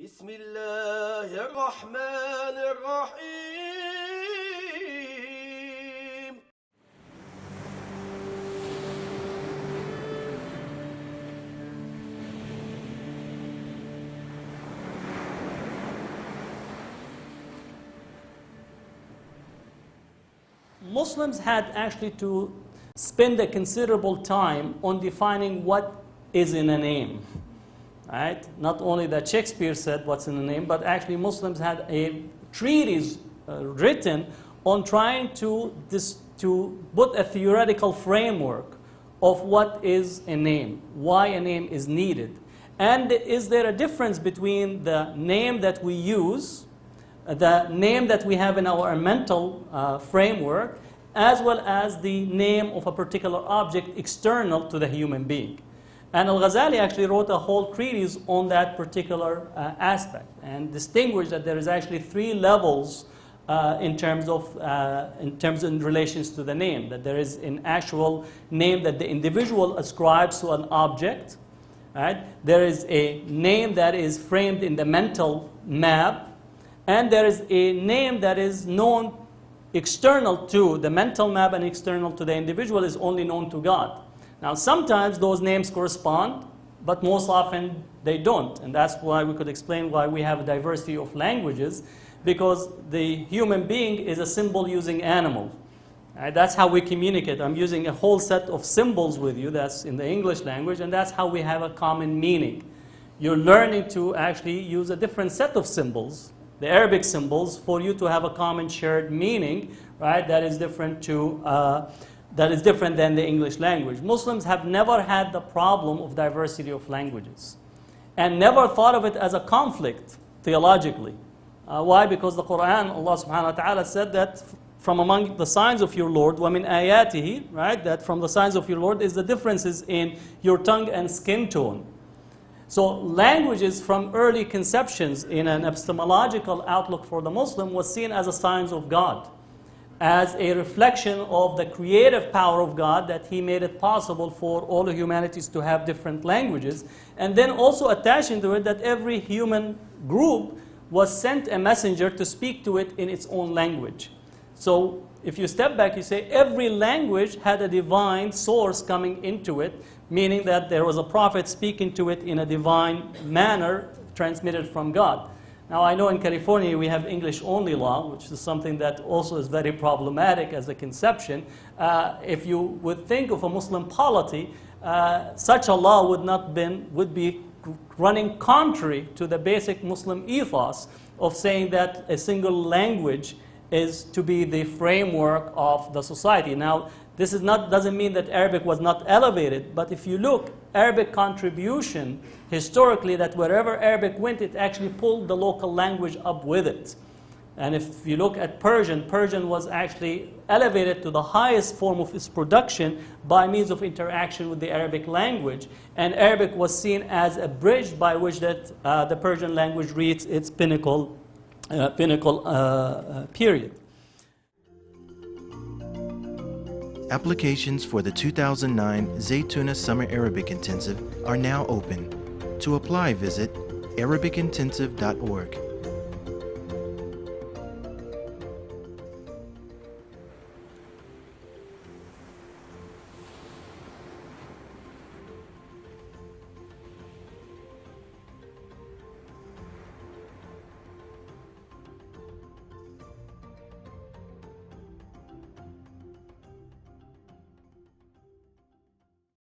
بسم الله الرحمن الرحيم. Muslims had actually to spend a considerable time on defining what is in a name. Right? Not only that Shakespeare said what's in a name, but actually Muslims had a treatise written on trying to put a theoretical framework of what is a name, why a name is needed. And is there a difference between the name that we use, the name that we have in our mental framework, as well as the name of a particular object external to the human being. And Al-Ghazali actually wrote a whole treatise on that particular aspect and distinguished that there is actually three levels in relations to the name. That there is an actual name that the individual ascribes to an object. Right? There is a name that is framed in the mental map, and there is a name that is known external to the mental map and external to the individual, is only known to God. Now, sometimes those names correspond, but most often they don't. And that's why we could explain why we have a diversity of languages, because the human being is a symbol-using animal. Right? That's how we communicate. I'm using a whole set of symbols with you, that's in the English language, and that's how we have a common meaning. You're learning to actually use a different set of symbols, the Arabic symbols, for you to have a common shared meaning, right? That is different than the English language. Muslims have never had the problem of diversity of languages and never thought of it as a conflict theologically. Why? Because the Quran, Allah subhanahu wa ta'ala said that from among the signs of your Lord, وَمِنْ آيَاتِهِ, right? That from the signs of your Lord is the differences in your tongue and skin tone. So languages from early conceptions in an epistemological outlook for the Muslim was seen as a sign of God, as a reflection of the creative power of God, that He made it possible for all the humanities to have different languages, and then also attaching to it that every human group was sent a messenger to speak to it in its own language. So if you step back, you say every language had a divine source coming into it, meaning that there was a prophet speaking to it in a divine manner transmitted from God. Now, I know in California we have English-only law, which is something that also is very problematic as a conception. If you would think of a Muslim polity, such a law would be running contrary to the basic Muslim ethos of saying that a single language is to be the framework of the society. Now, this doesn't mean that Arabic was not elevated, but if you look, Arabic contribution historically, that wherever Arabic went, it actually pulled the local language up with it. And if you look at Persian, Persian was actually elevated to the highest form of its production by means of interaction with the Arabic language. And Arabic was seen as a bridge by which the Persian language reached its pinnacle period. Applications for the 2009 Zaytuna Summer Arabic Intensive are now open. To apply, visit arabicintensive.org.